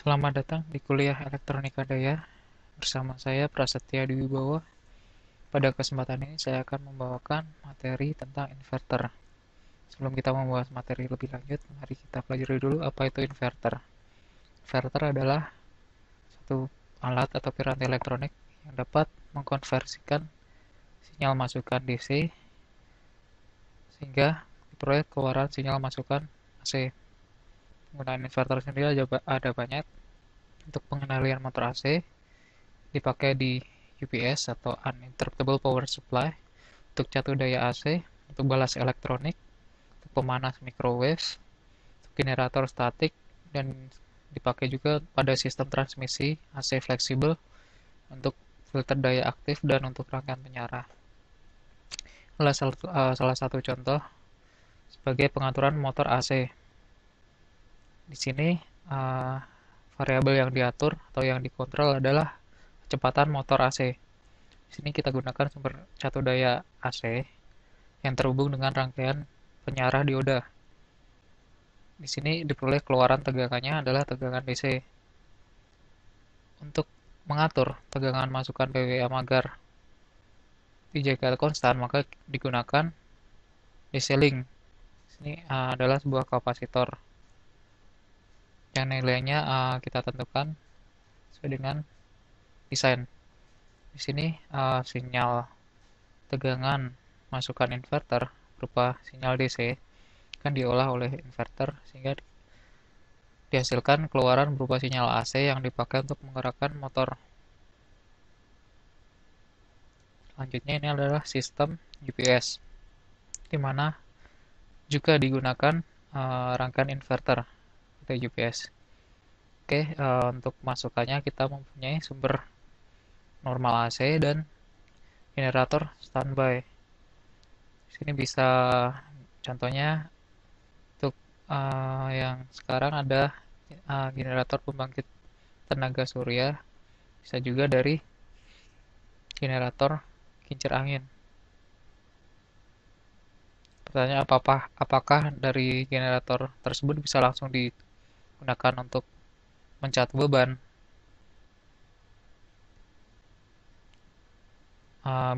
Selamat datang di kuliah Elektronika Daya bersama saya Prasetya Dwibowo. Pada kesempatan ini saya akan membawakan materi tentang inverter. Sebelum kita membahas materi lebih lanjut, mari kita pelajari dulu apa itu inverter. Inverter adalah satu alat atau piranti elektronik yang dapat mengkonversikan sinyal masukan DC sehingga diperoleh keluaran sinyal masukan AC. Penggunaan inverter sendiri ada banyak. Untuk pengendalian motor AC, dipakai di UPS atau Uninterruptible Power Supply, untuk catu daya AC, untuk balas elektronik, untuk pemanas microwave, untuk generator statik, dan dipakai juga pada sistem transmisi AC fleksibel, untuk filter daya aktif, dan untuk rangkaian penyarah. Salah satu contoh sebagai pengaturan motor AC. Di sini variabel yang diatur atau yang dikontrol adalah kecepatan motor AC. Di sini kita gunakan sumber catu daya AC yang terhubung dengan rangkaian penyarah dioda. Di sini diperoleh keluaran tegangannya adalah tegangan DC. Untuk mengatur tegangan masukan PWM agar dijaga konstan, maka digunakan DC link. Ini adalah sebuah kapasitor yang nilainya kita tentukan sesuai dengan desain. Di sini sinyal tegangan masukan inverter berupa sinyal DC kan diolah oleh inverter sehingga dihasilkan keluaran berupa sinyal AC yang dipakai untuk menggerakkan motor. Selanjutnya ini adalah sistem UPS, di mana juga digunakan rangkaian inverter atau UPS. Oke, untuk masukannya kita mempunyai sumber normal AC dan generator standby. Di sini bisa contohnya untuk yang sekarang ada generator pembangkit tenaga surya, bisa juga dari generator kincir angin. Pertanyaan apakah dari generator tersebut bisa langsung digunakan untuk mencatu beban?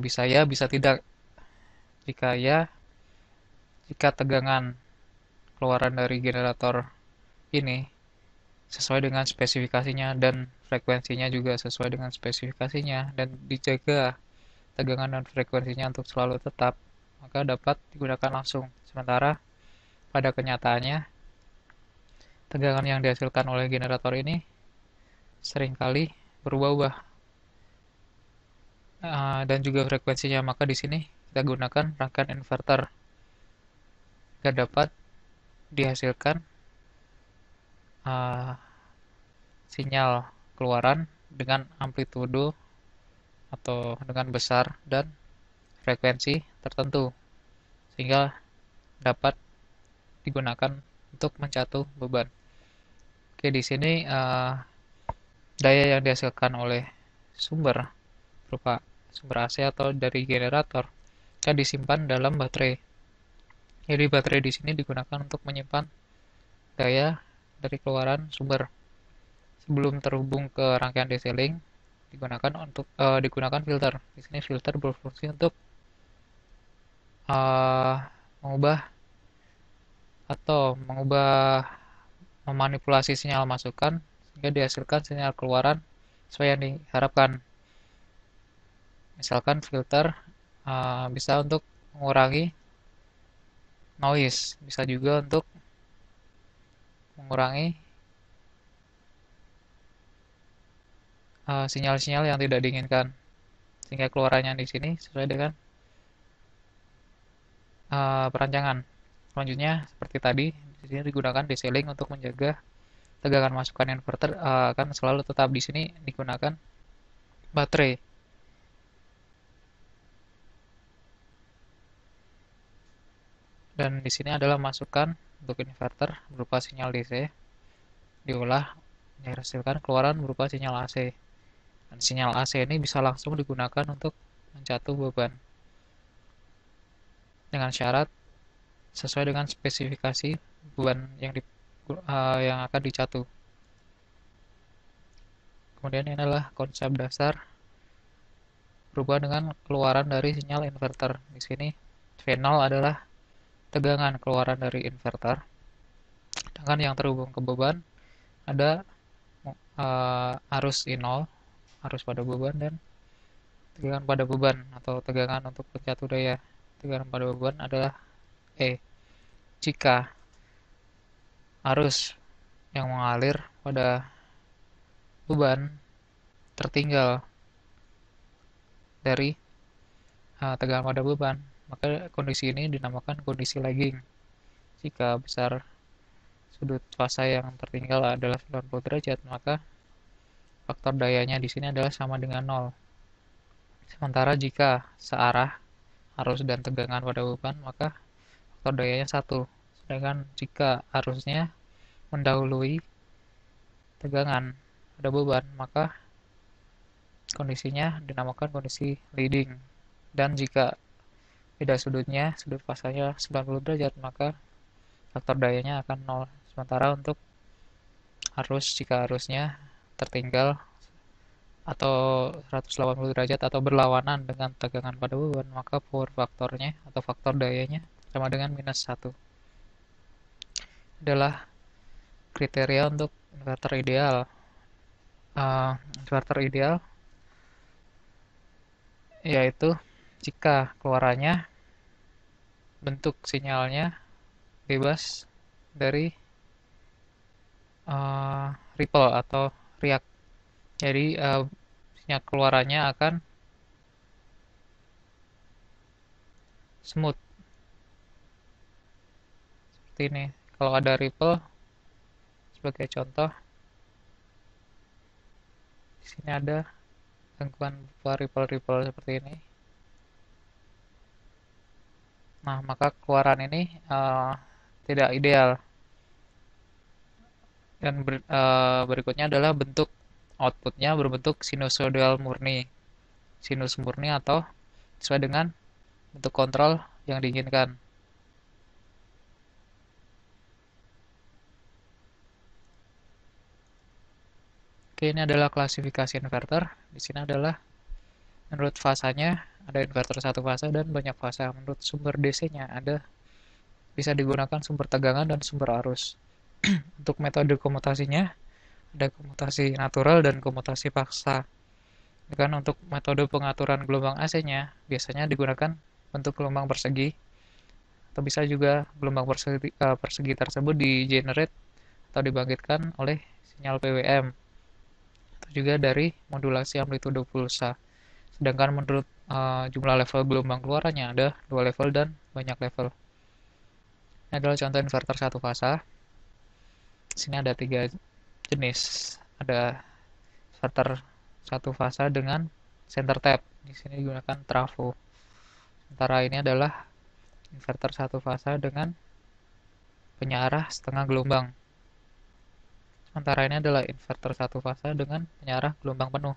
Bisa ya, bisa tidak. Jika ya, jika tegangan keluaran dari generator ini sesuai dengan spesifikasinya dan frekuensinya juga sesuai dengan spesifikasinya dan dijaga tegangan dan frekuensinya untuk selalu tetap, maka dapat digunakan langsung. Sementara pada kenyataannya, tegangan yang dihasilkan oleh generator ini seringkali berubah-ubah dan juga frekuensinya. Maka di sini kita gunakan rangkaian inverter agar dapat dihasilkan uh, sinyal keluaran dengan amplitudo atau dengan besar dan frekuensi tertentu sehingga dapat digunakan untuk mencatu beban. Oke, di sini daya yang dihasilkan oleh sumber berupa sumber AC atau dari generator akan disimpan dalam baterai. Jadi baterai di sini digunakan untuk menyimpan daya dari keluaran sumber. Sebelum terhubung ke rangkaian DC link, digunakan filter. Di sini filter berfungsi untuk uh, mengubah memanipulasi sinyal masukan sehingga dihasilkan sinyal keluaran sesuai yang diharapkan. Misalkan filter bisa untuk mengurangi noise, bisa juga untuk mengurangi sinyal-sinyal yang tidak diinginkan, sehingga keluarannya di sini sesuai dengan perancangan. Selanjutnya, seperti tadi, di sini digunakan DC-link untuk menjaga tegangan masukan inverter akan selalu tetap. Di sini digunakan baterai. Dan di sini adalah masukan untuk inverter berupa sinyal DC, diolah menghasilkan keluaran berupa sinyal AC. Dan sinyal AC ini bisa langsung digunakan untuk mencatu beban dengan syarat sesuai dengan spesifikasi beban yang akan dicatu. Kemudian ini adalah konsep dasar berubah dengan keluaran dari sinyal inverter. Di sini V0 adalah tegangan keluaran dari inverter. Sedangkan yang terhubung ke beban ada arus I0, arus pada beban, dan tegangan pada beban atau tegangan untuk pencatu daya. Tegangan pada beban adalah E. Jika arus yang mengalir pada beban tertinggal dari tegangan pada beban, maka kondisi ini dinamakan kondisi lagging. Jika besar sudut fasa yang tertinggal adalah 90 derajat, maka faktor dayanya di sini adalah sama dengan 0. Sementara jika searah arus dan tegangan pada beban, maka faktor dayanya 1. Sedangkan jika arusnya mendahului tegangan pada beban, maka kondisinya dinamakan kondisi leading. Dan jika beda sudutnya, sudut fasanya 90 derajat, maka faktor dayanya akan 0. Sementara untuk arus, jika arusnya tertinggal atau 180 derajat atau berlawanan dengan tegangan pada beban, maka power faktornya atau faktor dayanya sama dengan minus 1. Adalah kriteria untuk inverter ideal. Inverter ideal yaitu jika keluarannya, bentuk sinyalnya bebas dari ripple atau riak. Jadi sinyal keluarannya akan smooth seperti ini. Kalau ada ripple, sebagai contoh, di sini ada gangguan berupa ripple-ripple seperti ini. Nah, maka keluaran ini tidak ideal. Dan berikutnya adalah bentuk outputnya berbentuk sinusoidal murni. Sinus murni atau sesuai dengan bentuk kontrol yang diinginkan. Oke, ini adalah klasifikasi inverter. Di sini adalah menurut fasanya ada inverter satu fasa dan banyak fasa. Menurut sumber DC-nya ada bisa digunakan sumber tegangan dan sumber arus. Untuk metode komutasinya ada komutasi natural dan komutasi paksa. Dan untuk metode pengaturan gelombang AC-nya biasanya digunakan bentuk gelombang persegi, atau bisa juga gelombang persegi tersebut di-generate atau dibangkitkan oleh sinyal PWM, atau juga dari modulasi amplitudo pulsa. Sedangkan menurut jumlah level gelombang keluarannya ada 2 level dan banyak level. Ini adalah contoh inverter satu fasa. Di sini ada 3 jenis. Ada inverter satu fasa dengan center tap. Di sini digunakan trafo. Sementara ini adalah inverter satu fasa dengan penyarah setengah gelombang. Sementara ini adalah inverter satu fasa dengan penyarah gelombang penuh.